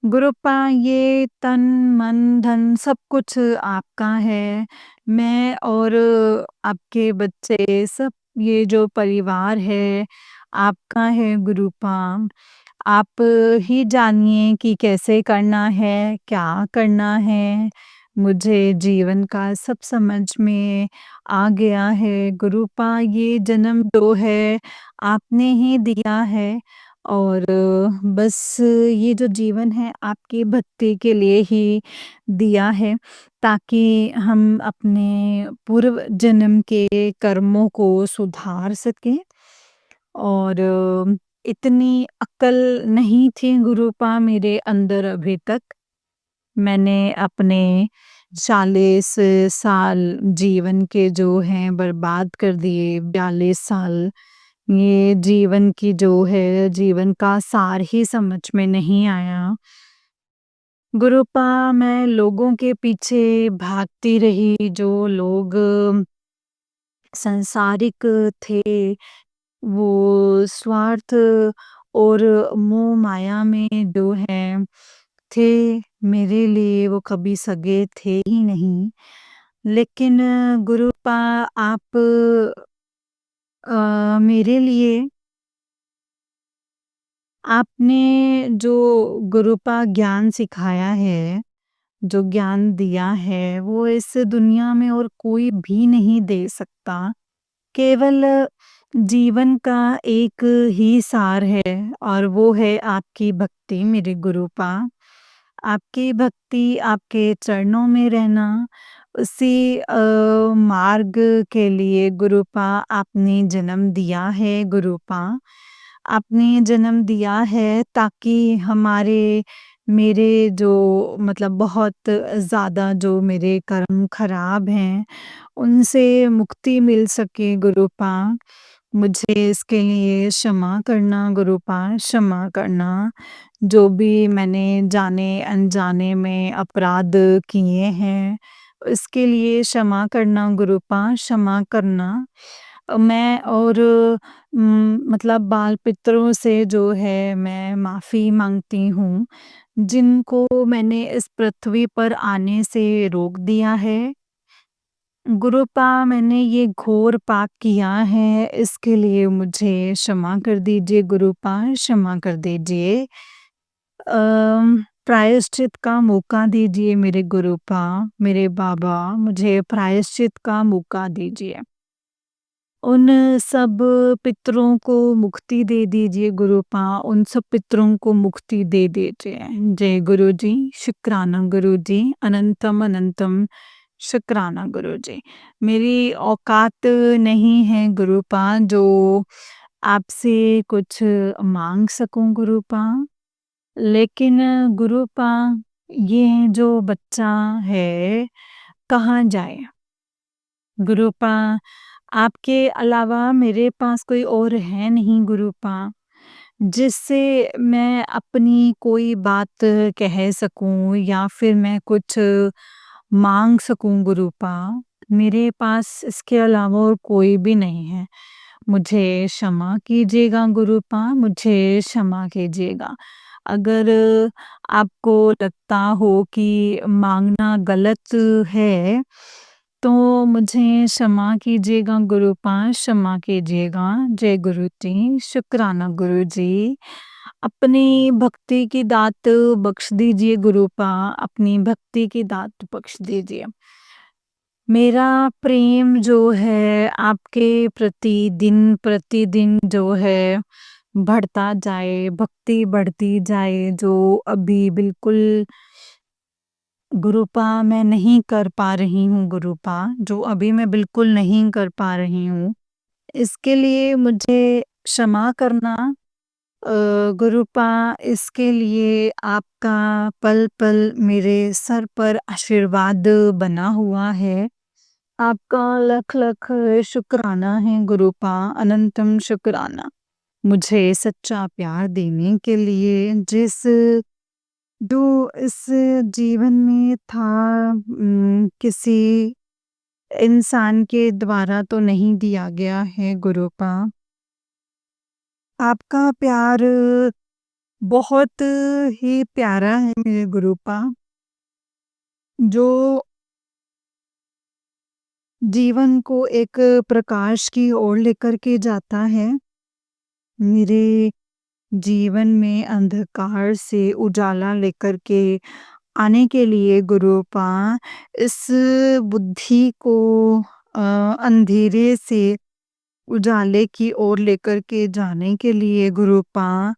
गुरुपा ये तन, मन, धन सब कुछ आपका है। मैं और आपके बच्चे सब ये जो परिवार है, आपका है गुरुपा। आप ही जानिए कि कैसे करना है, क्या करना है। मुझे जीवन का सब समझ में आ गया है गुरुपा, ये जन्म जो है आपने ही दिया है और बस ये जो जीवन है आपकी भक्ति के लिए ही दिया है ताकि हम अपने पूर्व जन्म के कर्मों को सुधार सकें और इतनी अक्ल नहीं थी गुरुपा मेरे अंदर अभी तक। मैंने अपने 40 साल जीवन के जो हैं बर्बाद कर दिए, 42 साल ये जीवन की जो है जीवन का सार ही समझ में नहीं आया। गुरुपा मैं लोगों के पीछे भागती रही, जो लोग सांसारिक थे, वो स्वार्थ और मोह माया में जो है थे, मेरे लिए वो कभी सगे थे ही नहीं। लेकिन गुरुपा आप मेरे लिए आपने जो गुरुपा ज्ञान सिखाया है, जो ज्ञान दिया है, वो इस दुनिया में और कोई भी नहीं दे सकता। केवल जीवन का एक ही सार है और वो है आपकी भक्ति मेरे गुरुपा। आपकी भक्ति, आपके चरणों में रहना, उसी मार्ग के लिए गुरुपा आपने जन्म दिया है गुरुपा। आपने जन्म दिया है ताकि हमारे मेरे जो मतलब बहुत ज़्यादा जो मेरे कर्म खराब हैं, उनसे मुक्ति मिल सके गुरुपाद। मुझे इसके लिए क्षमा करना गुरुपाद, क्षमा करना। जो भी मैंने जाने-अनजाने में अपराध किए हैं, इसके लिए क्षमा करना गुरुपाद, क्षमा करना। मैं और मतलब बाल-पितरों से जो है मैं माफ़ी माँगती हूँ, जिनको मैंने इस पृथ्वी पर आने से रोक दिया है। गुरुपा मैंने ये घोर पाप किया है, इसके लिए मुझे क्षमा कर दीजिए गुरुपा, क्षमा कर दीजिए। प्रायश्चित का मौका दीजिए मेरे गुरुपा, मेरे बाबा, मुझे प्रायश्चित का मौका दीजिए। उन सब पितरों को मुक्ति दे दीजिए गुरुपा, उन सब पितरों को मुक्ति दे दीजिए। जय गुरुजी, शुक्राना गुरुजी, अनंतम अनंतम शुक्राना गुरुजी। मेरी औकात नहीं है गुरुपा जो आपसे कुछ माँग सकूँ गुरुपा। लेकिन गुरुपा ये जो बच्चा है, कहाँ जाए? गुरुपा आपके अलावा मेरे पास कोई और है नहीं गुरुपा, जिससे मैं अपनी कोई बात कह सकूँ या फिर मैं कुछ माँग सकूँ गुरुपा। मेरे पास इसके अलावा और कोई भी नहीं है। मुझे क्षमा कीजिएगा गुरुपा, मुझे क्षमा कीजिएगा। अगर आपको लगता हो कि माँगना गलत है, तो मुझे क्षमा कीजिएगा गुरुपा, क्षमा कीजिएगा। जय गुरु जी, शुक्राना गुरुजी। अपनी भक्ति की दात बख्श दीजिए गुरुपा, अपनी भक्ति की दात बख्श दीजिए। मेरा प्रेम जो है आपके प्रति दिन-प्रतिदिन जो है बढ़ता जाए, भक्ति बढ़ती जाए, जो अभी बिल्कुल गुरुपा मैं नहीं कर पा रही हूँ गुरुपा, जो अभी मैं बिल्कुल नहीं कर पा रही हूँ, इसके लिए मुझे क्षमा करना। गुरुपा इसके लिए आपका पल-पल मेरे सर पर आशीर्वाद बना हुआ है। आपका लख-लख शुक्राना है गुरुपा, अनंतम शुक्राना। मुझे सच्चा प्यार देने के लिए जिस जो इस जीवन में था किसी इंसान के द्वारा तो नहीं दिया गया है गुरुपा। आपका प्यार बहुत ही प्यारा है मेरे गुरुपा, जो जीवन को एक प्रकाश की ओर लेकर के जाता है। मेरे जीवन में अंधकार से उजाला लेकर के आने के लिए गुरुपा इस बुद्धि को अंधेरे से उजाले की ओर लेकर के जाने के लिए गुरुपा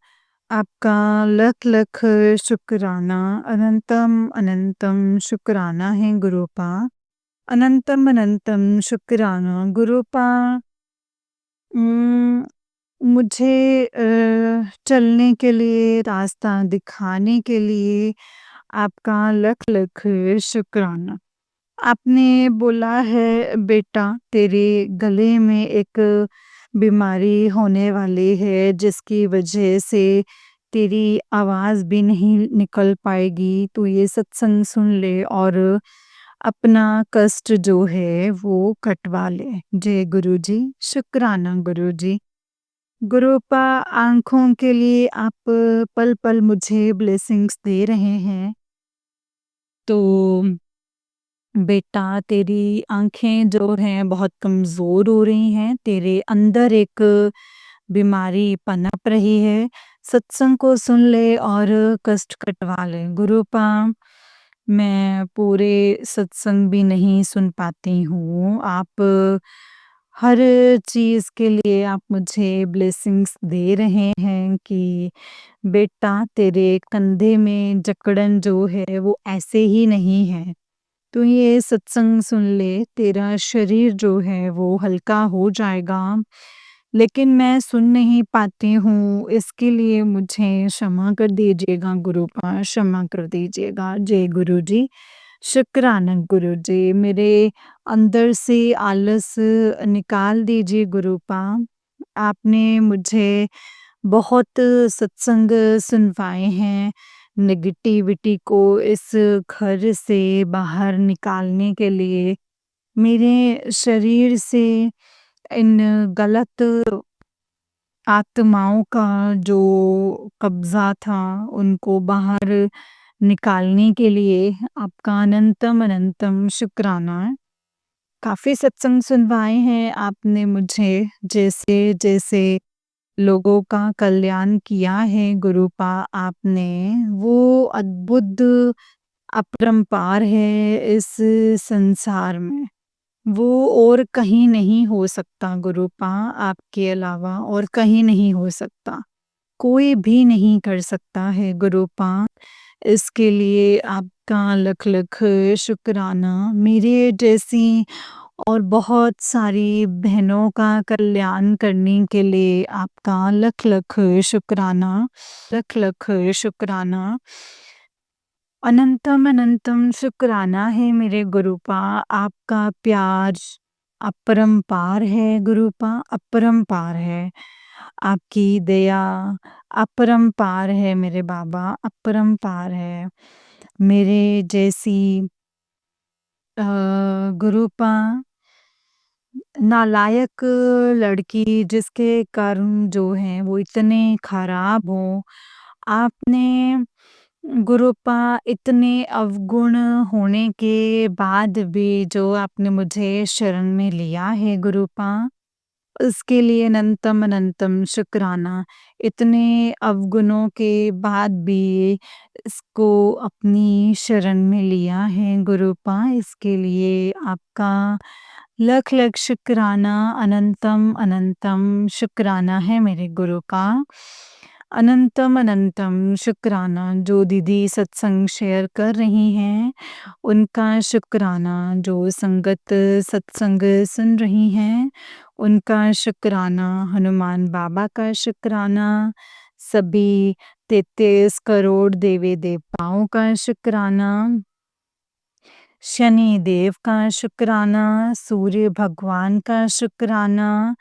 आपका लख लख शुक्राना, अनंतम अनंतम शुक्राना है गुरुपा, अनंतम अनंतम शुक्राना गुरुपा। उम, मुझे चलने के लिए, रास्ता दिखाने के लिए आपका लख लख शुक्राना। आपने बोला है बेटा तेरे गले में एक बीमारी होने वाली है जिसकी वजह से तेरी आवाज़ भी नहीं निकल पाएगी। तू ये सत्संग सुन ले और अपना कष्ट जो है वो कटवा ले। जय गुरुजी, शुक्राना गुरुजी। गुरुपा आँखों के लिए आप पल-पल मुझे ब्लेसिंग्स दे रहे हैं। तो बेटा तेरी आँखें जो हैं बहुत कमज़ोर हो रही हैं, तेरे अंदर एक बीमारी पनप रही है। सत्संग को सुन ले और कष्ट कटवा ले। गुरुपा मैं पूरे सत्संग भी नहीं सुन पाती हूँ। आप हर चीज़ के लिए आप मुझे ब्लेसिंग्स दे रहे हैं कि बेटा तेरे कंधे में जकड़न जो है वो ऐसे ही नहीं है। तो ये सत्संग सुन ले, तेरा शरीर जो है वो हल्का हो जाएगा। लेकिन मैं सुन नहीं पाती हूँ, इसके लिए मुझे क्षमा कर दीजिएगा गुरुपा, क्षमा कर दीजिएगा। जय गुरुजी, शुक्राना गुरुजी, मेरे अंदर से आलस निकाल दीजिए गुरुपा। आपने मुझे बहुत सत्संग सुनवाए हैं, नेगेटिविटी को इस घर से बाहर निकालने के लिए, मेरे शरीर से इन गलत आत्माओं का जो कब्ज़ा था, उनको बाहर निकालने के लिए आपका अनंतम अनंतम शुक्राना। काफ़ी सत्संग सुनवाए हैं आपने मुझे, जैसे-जैसे लोगों का कल्याण किया है गुरुपा आपने, वो अद्भुत अपरंपार है इस संसार में। वो और कहीं नहीं हो सकता गुरुपा, आपके अलावा और कहीं नहीं हो सकता। कोई भी नहीं कर सकता है गुरुपा। इसके लिए आपका लख-लख शुक्राना। मेरे जैसी और बहुत सारी बहनों का कल्याण करने के लिए आपका लख-लख शुक्राना, लख-लख शुक्राना। अनंतम अनंतम शुक्राना है मेरे गुरुपा, आपका प्यार अपरंपार है गुरुपा, अपरंपार है। आपकी दया अपरंपार है मेरे बाबा, अपरंपार है। मेरे जैसी गुरुपा नालायक लड़की जिसके कर्म जो हैं वो इतने खराब हों, आपने गुरुपा इतने अवगुण होने के बाद भी जो आपने मुझे शरण में लिया है गुरुपा, उसके लिए अनंतम अनंतम शुक्राना। इतने अवगुणों के बाद भी इसको अपनी शरण में लिया है गुरुपा, इसके लिए आपका लख लख शुक्राना, अनंतम अनंतम शुक्राना है मेरे गुरु का। अनंतम अनंतम शुक्राना, जो दीदी सत्संग शेयर कर रही हैं उनका शुक्राना, जो संगत सत्संग सुन रही हैं उनका शुक्राना, हनुमान बाबा का शुक्राना, सभी 33 करोड़ देवी देवताओं का शुक्राना, शनि देव का शुक्राना, सूर्य भगवान का शुक्राना,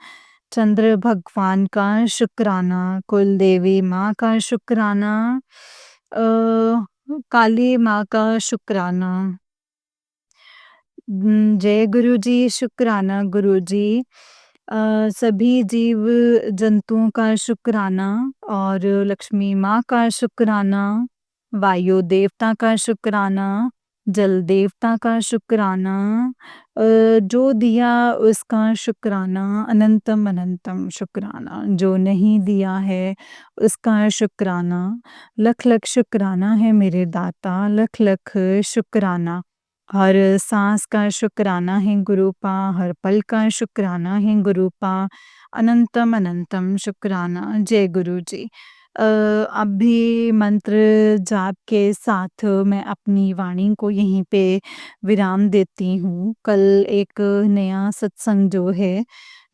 चंद्र भगवान का शुक्राना, कुल देवी माँ का शुक्राना, काली माँ का शुक्राना। जय गुरु जी, शुक्राना गुरु जी। सभी जीव जंतुओं का शुक्राना और लक्ष्मी माँ का शुक्राना, वायु देवता का शुक्राना, जल देवता का शुक्राना, जो दिया उसका शुक्राना, अनंतम अनंतम शुक्राना, जो नहीं दिया है उसका शुक्राना, लख लख शुक्राना है मेरे दाता, लख लख शुक्राना। हर सांस का शुक्राना है गुरुपा, हर पल का शुक्राना है गुरुपा, अनंतम अनंतम शुक्राना। जय गुरु जी। अभी मंत्र जाप के साथ मैं अपनी वाणी को यहीं पे विराम देती हूँ। कल एक नया सत्संग जो है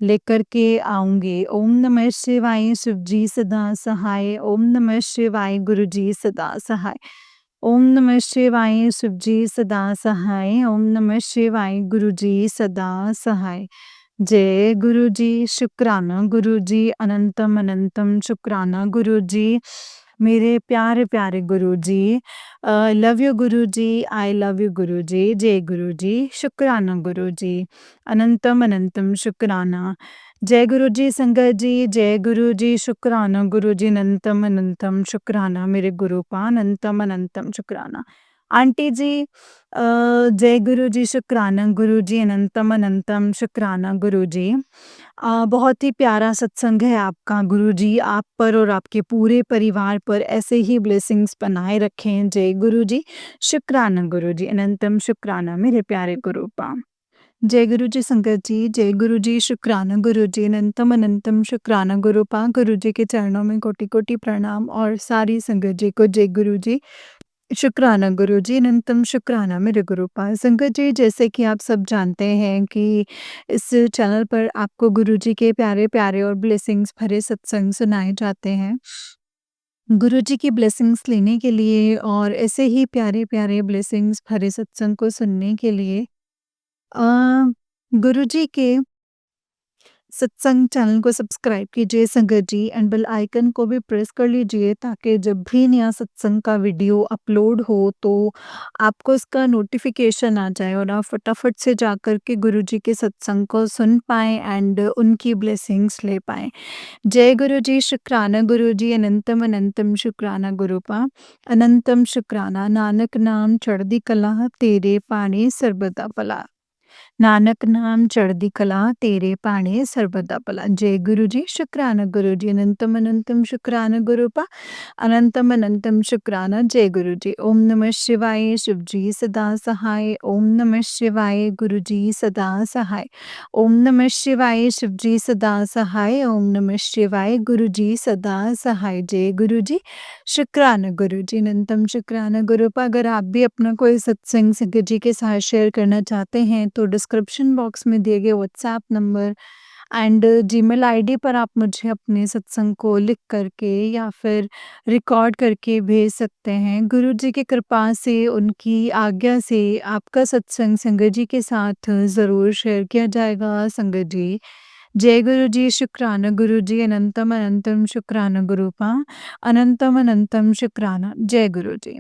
लेकर के आऊँगी। ओम नमः शिवाय, शिव जी सदा सहाय। ओम नमः शिवाय, गुरु जी सदा सहाय। ओम नमः शिवाय, शिव जी सदा सहाय। ओम नमः शिवाय, गुरु जी सदा सहाय। जय गुरु जी, शुक्राना गुरु जी, अनंतम अनंतम शुक्राना गुरु जी, मेरे प्यारे प्यारे गुरु जी। Love you Guru ji, I love you गुरु जी। जय गुरु जी, शुक्राना गुरु जी, अनंतम अनंतम शुक्राना। जय गुरु जी संगत जी, जय गुरु जी, शुक्राना गुरु जी, अनंतम अनंतम शुक्राना मेरे गुरु पा, अनंतम अनंतम शुक्राना। आंटी जी जय गुरु जी, शुक्राना गुरु जी, अनंतम अनंतम शुक्राना गुरु जी। बहुत ही प्यारा सत्संग है आपका गुरु जी, आप पर और आपके पूरे परिवार पर ऐसे ही ब्लेसिंग्स बनाए रखें। जय गुरु जी, शुक्राना गुरु जी, अनंतम शुक्राना मेरे प्यारे गुरु पा। जय गुरु जी संगत जी, जय गुरु जी, शुक्राना गुरु जी, अनंतम अनंतम शुक्राना गुरु पा। गुरु जी के चरणों में कोटि कोटि प्रणाम और सारी संगत जी को जय गुरु जी। शुक्राना गुरुजी, अनंतम शुक्राना मेरे गुरुपाल संगत जी। जैसे कि आप सब जानते हैं कि इस चैनल पर आपको गुरुजी के प्यारे-प्यारे और ब्लेसिंग्स भरे सत्संग सुनाए जाते हैं। गुरुजी की ब्लेसिंग्स लेने के लिए और ऐसे ही प्यारे-प्यारे ब्लेसिंग्स भरे सत्संग को सुनने के लिए अ, गुरुजी के सत्संग चैनल को सब्सक्राइब कीजिए संगत जी, एंड बेल आइकन को भी प्रेस कर लीजिए ताकि जब भी नया सत्संग का वीडियो अपलोड हो तो आपको इसका नोटिफिकेशन आ जाए और आप फटाफट से जाकर के गुरुजी के सत्संग को सुन पाएँ एंड उनकी ब्लेसिंग्स ले पाएँ। जय गुरुजी, शुक्राना गुरुजी, अनंतम अनंतम शुक्राना गुरुपा, अनंतम शुक्राना नानक नाम चढ़दी कला तेरे पाणी सर्बदा भला। नानक नाम चढ़दी कला तेरे पाणे सर्वदा भला। जय गुरु जी, शुक्राना गुरु जी, अनंतम अनंतम शुक्राना गुरुपा, अनंतम अनंतम शुक्राना जय गुरु जी। ओम नमः शिवाय, शिव जी सदा सहाय। ओम नमः शिवाय, गुरु जी सदा सहाय। ओम नमः शिवाय, शिव जी सदा सहाय। ओम नमः शिवाय, गुरु जी सदा सहाय। जय गुरु जी, शुक्राना गुरु जी, अनंतम शुक्राना गुरुपा। अगर आप भी अपना कोई सत्संग संगत जी के साथ शेयर करना चाहते हैं तो डिस्क्रिप्शन बॉक्स में दिए गए WhatsApp number and Gmail ID पर आप मुझे अपने सत्संग को लिख करके या फिर रिकॉर्ड करके भेज सकते हैं। गुरु जी की कृपा से, उनकी आज्ञा से आपका सत्संग संगत जी के साथ ज़रूर शेयर किया जाएगा संगत जी। जय गुरु जी, शुक्राना गुरु जी, अनंतम अनंतम शुक्राना गुरुपा, अनंतम अनंतम शुक्राना जय गुरु जी।